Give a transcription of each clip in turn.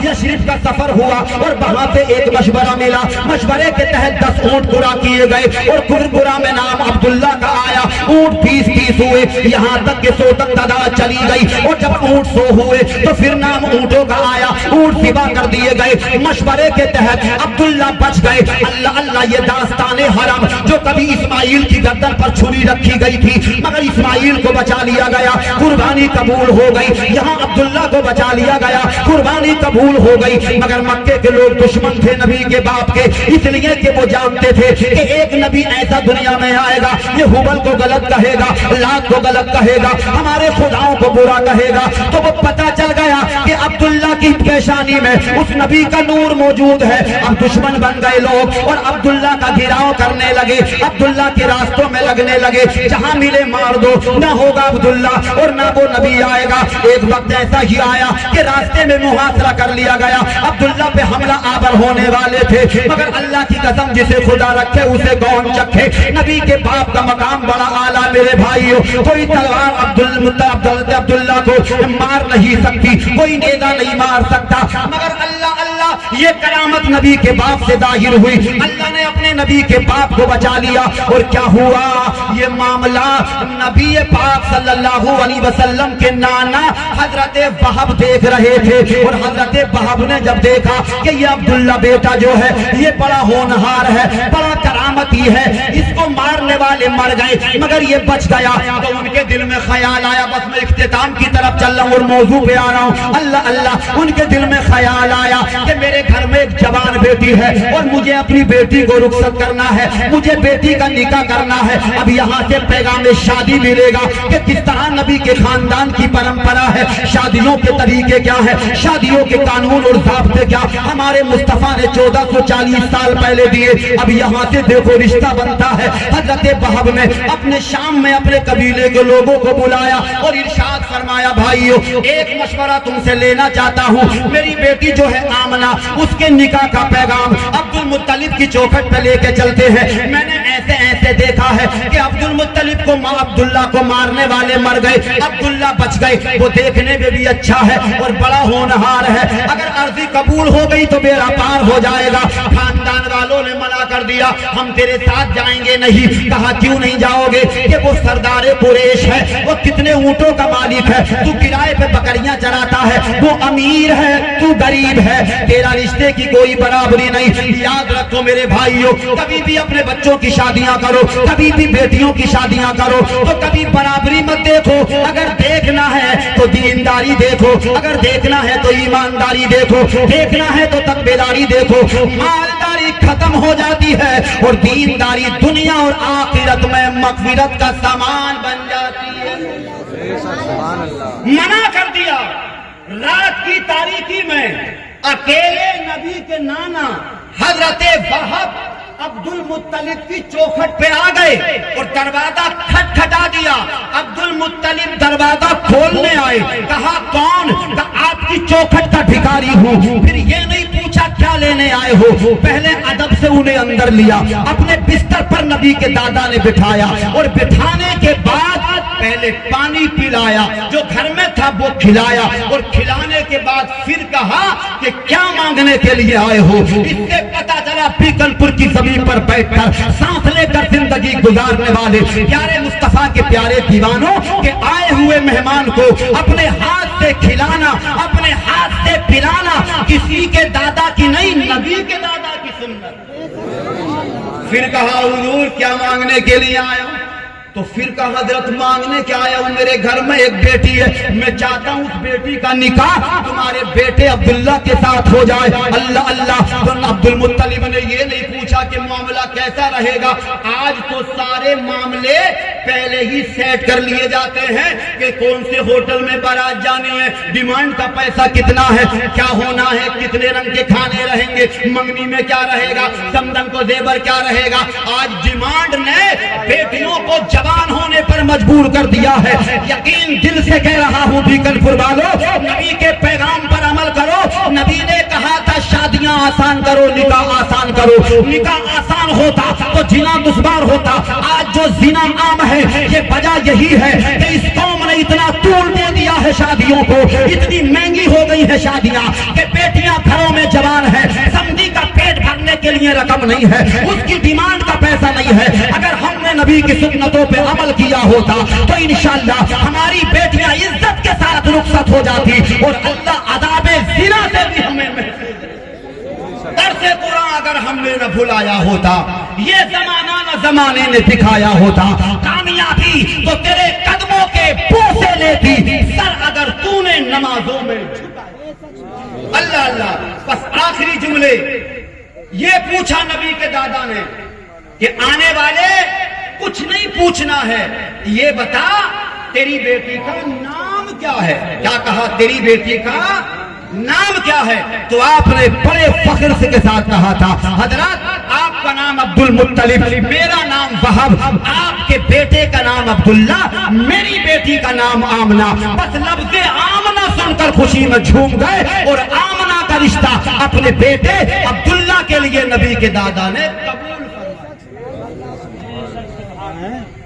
यशरिफ का सफर हुआ और वहां पे एक मशवरा मिला। मशवरे के तहत 10 ऊंट पूरा किए गए और कुरकुरा में नाम अब्दुल्ला का आया। ऊंट 20 हुए, यहाँ तक के 100 तक तादाद चली गई। और जब ऊंट 100 हुए तो फिर नाम ऊंटों का आया, ऊंट सिवा कर दिए गए। मशवरे के तहत अब्दुल्ला बच गए। अल्लाह अल्लाह, ये दास्तान हरम जो कभी इस्माइल की गर्दन पर छुरी रखी गई थी, मगर इस्माइल को बचा लिया गया, कुर्बानी कबूल हो गई। यहाँ अब्दुल्ला को बचा लिया गया, कुर्बानी कबूल हो गई। मगर मक्के के लोग दुश्मन थे नबी के बाप के, इसलिए कि वो जानते थे कि एक नबी ऐसा दुनिया में आएगा, ये हुबल को गलत कहेगा, लात को गलत कहेगा, हमारे खुदाओं को बुरा कहेगा। तो वो पता चल गया कि अब्दुल्ला की पेशानी में उस नबी का नूर मौजूद है। अब दुश्मन बन गए लोग और अब्दुल्ला का घिराव करने लगे, अब्दुल्ला के रास्तों में लगने लगे, जहां मिले मार दो। ना होगा अब्दुल्ला और ना वो नबी आएगा। एक वक्त ऐसा ही आया कि रास्ते में मुहासरा कर लिया गया, अब्दुल्ला पे हमला आवर होने वाले थे, मगर अल्लाह की कसम जिसे खुदा रखे उसे कौन चखे। नबी के बाप का मकाम बड़ा आला मेरे भाइयों, कोई तलवार अब्दुल्ला को मार नहीं सकती, कोई नेजा नहीं मार सकता, मगर अल्लाह अल्लाह ये करामत नबी के बाप से जाहिर हुई। अल्लाह ने अपने नबी के बाप को बचा लिया। और क्या हुआ ये मामला, नबी पाक सल्लल्लाहु अलैहि वसल्लम के नाना हजरत वहब देख रहे थे। और हजरत वहब ने जब देखा कि ये अब्दुल्ला बेटा जो है ये बड़ा होनहार है, बड़ा करामती है, इसको मारने वाले मर गए मगर ये बच गया, तो उनके दिल में ख्याल आया, बस मैं इख्तिताम की तरफ चल रहा हूँ और मौजू पे आ रहा हूँ। अल्लाह अल्लाह, उनके दिल में ख्याल आया कि मेरे घर में एक जवान बेटी है और मुझे अपनी बेटी को रुखसत करना है, मुझे बेटी का निकाह करना है। अब यहाँ से पैगाम शादी मिलेगा कि किस तरह नबी के खानदान की परंपरा है, शादियों के तरीके क्या है, शादियों के कानून और ज़ाब्ते क्या हमारे मुस्तफा ने 1440 साल पहले दिए। अब यहाँ से देखो रिश्ता बनता है। हजरत वहब ने अपने शाम में अपने कबीले के लोगों को बुलाया और इरशाद फरमाया, भाइयों एक मशवरा तुमसे लेना चाहता हूँ, मेरी बेटी जो है आमना, उसके निकाह का पैगाम अब्दुल मुत्तलिब की चौखट पे लेके चलते हैं। मैंने ऐसे ऐसे देखा है कि अब्दुल मुत्तलिब को अब्दुल्ला को मारने वाले मर गए, अब्दुल्ला बच गए, वो देखने में भी अच्छा है और बड़ा होनहार है, अगर अर्जी कबूल हो गई तो बेड़ा पार हो जाएगा। खानदान वालों ने मना कर दिया, हम तेरे साथ जाएंगे नहीं। कहा क्यों नहीं जाओगे? कि वो सरदार कुरैश है, वो कितने ऊंटों का मालिक है, तू किराए पे बकरियां चराता है, वो अमीर है, तू गरीब है, तेरा रिश्ते की कोई बराबरी नहीं। याद रखो मेरे भाइयों, कभी भी अपने बच्चों की शादियां करो, कभी भी बेटियों की शादियां करो, तो कभी बराबरी मत देखो। अगर देखना है तो दीनदारी देखो, अगर देखना है तो ईमानदारी देखो, देखना है तो तकबेदारी देखो। मालदारी खत्म हो जाती है और दीनदारी दुनिया और आखिरत में मगफिरत का सामान बन जाती है। मना कर दिया। रात की तारीकी में अकेले नबी के नाना हजरत वहब अब्दुल मुत्तलिब की चौखट पे आ गए और दरवाजा खटखटा दिया। अब्दुल मुत्तलिब दरवाजा खोलने आए, कहा कौन? आपकी चौखट का भिखारी हूँ। फिर ये नहीं पूछा क्या लेने आए हो, पहले अदब से उन्हें अंदर लिया, अपने बिस्तर पर नबी के दादा ने बिठाया और बिठाने के बाद पहले पानी पिलाया, जो घर में था वो खिलाया और खिलाने के बाद फिर कहा कि क्या मांगने के लिए आए हो। इससे पता चला बीकलपुर की जमीन पर बैठकर सांस लेकर जिंदगी गुजारने वाले प्यारे मुस्तफा के प्यारे दीवानों के आए हुए मेहमान को अपने हाथ से खिलाना, अपने हाथ से पिलाना किसी के दादा की नहीं, नबी के दादा की सुन्नत। फिर कहा हुजूर क्या मांगने के लिए आया? तो फिर कहा हजरत मांगने क्या आया हूं, मेरे घर में एक बेटी है, मैं चाहता हूं उस बेटी का निकाह तुम्हारे बेटे अब्दुल्ला के साथ हो जाए। अल्लाह अल्लाह। तो अब्दुल मुत्तलिब ने ये नहीं पूछा कि मामला कैसा रहेगा। आज तो सारे मामले पहले ही सेट कर लिए जाते हैं कि कौन से होटल में बारात जानी है, डिमांड का पैसा कितना है, क्या होना है, कितने रंग के खाने रहेंगे, मंगनी में क्या रहेगा, समदन को जेवर क्या रहेगा। आज डिमांड ने बेटियों को जवान होने पर मजबूर कर दिया है। यकीन दिल से कह रहा हूँ बीकलपुर वालों, नबी के पैगाम पर अमल करो। नबी ने कहा था शादियां आसान करो, निकाह आसान करो। निकाह आसान होता तो जिना दुश्वार होता। आज जो जिना आम है, ये वजह यही है कि इस कौम ने इतना तूल दे दिया है ہے شادیوں کو، اتنی مہنگی ہو گئی ہے شادیاں کہ بیٹیاں گھروں میں جوان ہے، سمجھی کا پیٹ بھرنے کے لیے رقم نہیں ہے، اس کی ڈیمانڈ کا پیسہ نہیں ہے۔ اگر ہم نے نبی کی سنتوں پہ عمل کیا ہوتا تو انشاءاللہ ہماری بیٹیاں عزت کے ساتھ رخصت ہو جاتی اور اللہ عذاب زنا سے بھی ہمیں درس قرآن اگر ہم نے نہ بھلایا ہوتا، یہ زمانہ نہ زمانے نے دکھایا ہوتا، کامیابی تو تیرے قدموں کے بوسے لیتی، سر اگر تو نے نمازوں میں اللہ اللہ۔ بس آخری جملے یہ پوچھا نبی کے دادا نے کہ آنے والے کچھ نہیں پوچھنا ہے، یہ بتا تیری بیٹی کا نام کیا ہے؟ کیا کہا؟ تیری بیٹی کا نام کیا ہے؟ تو آپ نے بڑے فخر سے کے ساتھ کہا تھا، حضرات آپ کا نام عبد المطلب، میرا نام وہب، آپ کے بیٹے کا نام عبداللہ، میری بیٹی کا نام آمنہ۔ بس لفظ آمنہ سن کر خوشی میں جھوم گئے اور آمنہ کا رشتہ اپنے بیٹے عبداللہ کے لیے نبی کے دادا نے قبول فرمایا۔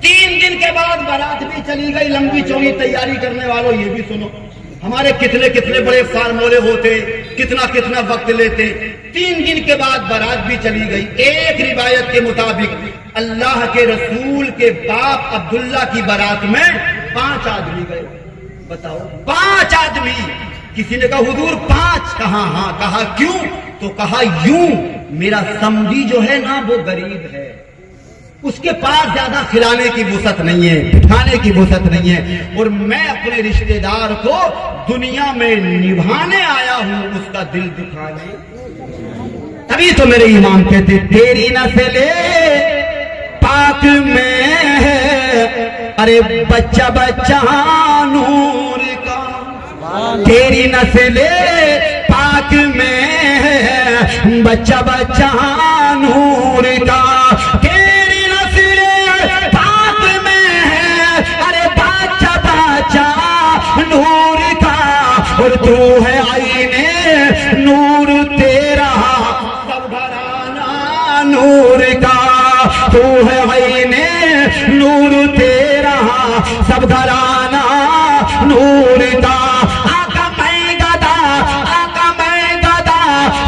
3 دن کے بعد بارات بھی چلی گئی۔ لمبی چوڑی تیاری کرنے والوں یہ بھی سنو، ہمارے کتنے کتنے بڑے فارمولے ہوتے، کتنا کتنا وقت لیتے۔ 3 دن کے بعد بارات بھی چلی گئی۔ ایک روایت کے مطابق اللہ کے رسول کے باپ عبداللہ کی بارات میں 5 آدمی گئے۔ بتاؤ 5 آدمی۔ کسی نے کہا حضور 5؟ کہا ہاں۔ کہا کیوں؟ تو کہا یوں، میرا سمجھی جو ہے نا وہ غریب ہے، اس کے پاس زیادہ کھلانے کی وسعت نہیں ہے، بٹھانے کی وسعت نہیں ہے، اور میں اپنے رشتہ دار کو دنیا میں نبھانے آیا ہوں، اس کا دل دکھانے۔ تبھی تو میرے امام کہتے تیری نسل پاک میں ہے، ارے بچہ بچہ نور کا، تیری نسل پاک میں ہے، بچہ بچہ نور کا، نور کا، اور تو ہے آئینے نور تیرا سب گھرانا نور کا، تو ہے آئینے نور تیرا سب گھرانا نور کا۔ آقا میں گدا، آقا میں گدا،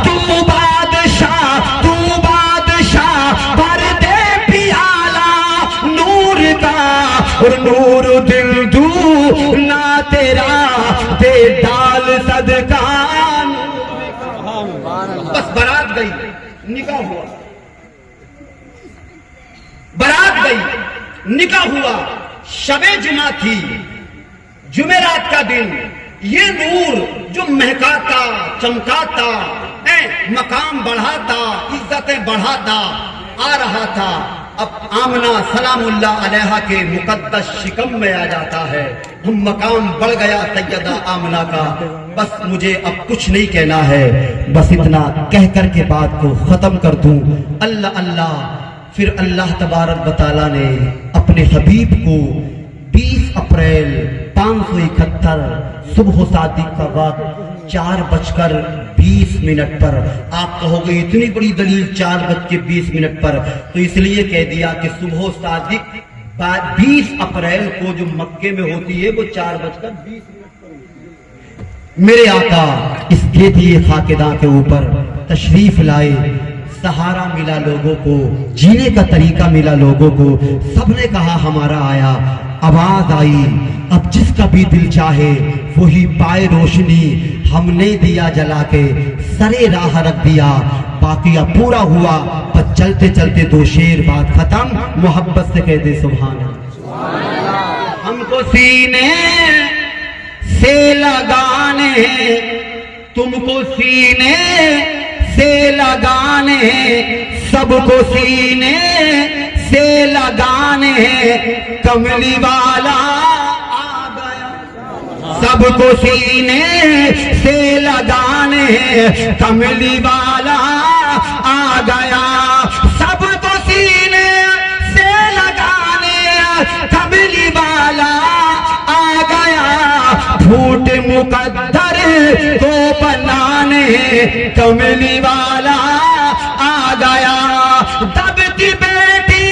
تو بادشاہ، تو بادشاہ، بھر دے پیالہ نور کا، اور نور دل دو نہ تیرا دے ڈال صدقان۔ بس برات گئی، نکاح ہوا، برات گئی، نکاح ہوا، شب جمعہ تھی، جمعرات کا دن۔ یہ نور جو مہکاتا چمکاتا مقام بڑھاتا عزتیں بڑھاتا آ رہا تھا، اب آمنہ سلام اللہ علیہا کے مقدس شکم میں آ جاتا ہے۔ ہم مقام بڑھ گیا سیدہ آمنہ کا۔ بس مجھے اب کچھ نہیں کہنا ہے، بس اتنا کہہ کر کے بات کو ختم کر دوں۔ اللہ اللہ۔ پھر اللہ تبارک و تعالیٰ نے اپنے حبیب کو 20 اپریل 571 صبح و صادق کا وقت 4:20 پر، آپ کہو گے اتنی بڑی دلیل 4:20 پر، تو اس لیے کہہ دیا کہ صبح و صادق 20 اپریل کو جو مکے میں ہوتی ہے وہ 4:20 پر ہوتی ہے۔ میرے آقا اس گیدیے خاکداں کے اوپر تشریف لائے، سہارا ملا لوگوں کو، جینے کا طریقہ ملا لوگوں کو، سب نے کہا ہمارا آیا، آواز آئی، اب جس کا بھی دل چاہے وہی پائے روشنی، ہم نے دیا جلا کے سرے راہ رکھ دیا، باقیہ پورا ہوا، بس چلتے چلتے 2 شعر بات ختم، محبت سے کہہ دے سبحان اللہ۔ ہم کو سینے سے لگانے، تم کو سینے سے لگانے، سب کو سینے سے لگانے، کملی والا آ گیا، سب کو سینے سے لگانے، کملی والا آ گیا، سب کو سینے سے لگانے، کملی والا آ گیا، پھوٹ مقدر کو بنانے، کملی والا آ گیا، دبتی بیٹی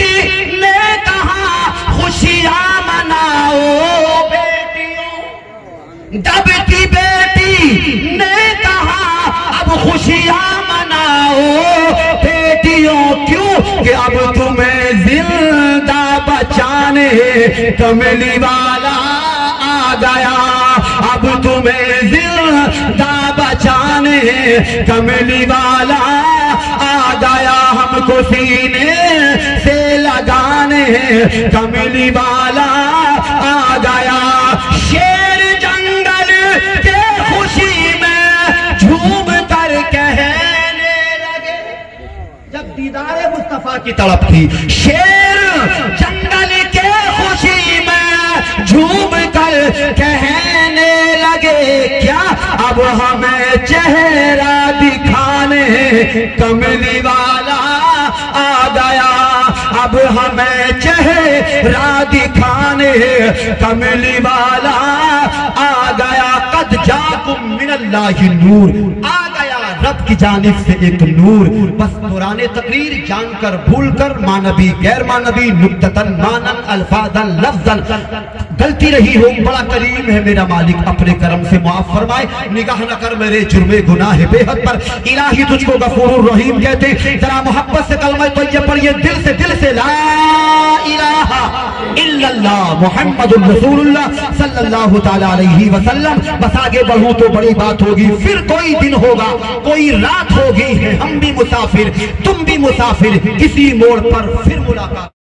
نے کہا خوشیاں مناؤ بیٹیوں، کملی والا آ گیا، اب تمہیں زندہ بچانے کملی والا آ گیا، ہم کو سینے سے لگانے کملی والا آ گیا۔ شیر جنگل کے خوشی میں جھوم کر کہنے لگے، جب دیدار مصطفیٰ کی طلب تھی، شیر جنگل کے خوشی میں جھوم کر کہنے لگے، کیا اب ہمیں چہرہ دکھانے کملی والا آ گیا، اب ہمیں چہرہ دکھانے کملی والا آ گیا۔ قد جاکم من اللہ نور، آ گیا رب کی جانب سے ایک نور۔ بس دوران تقریر جان کر بھول کر مانبی غیر مانبی نکتتاً مانن الفاظاً لفظاً غلطی رہی ہو، بڑا کریم ہے میرا مالک، اپنے کرم سے معاف فرمائے، نگاہ نہ کر میرے جرم گناہ بے حد پر، الہی تجھ کو غفور الرحیم کہتے، ذرا محبت سے کلمہ طیب پڑھیے، دل سے لا الہ الا اللہ محمد الرسول اللہ صلی اللہ تعالی علیہ وسلم۔ بس آگے بڑھوں تو بڑی بات ہوگی، پھر کوئی دن ہوگا، کوئی رات ہوگی، ہم بھی مسافر تم بھی مسافر، کسی موڑ پر پھر ملاقات۔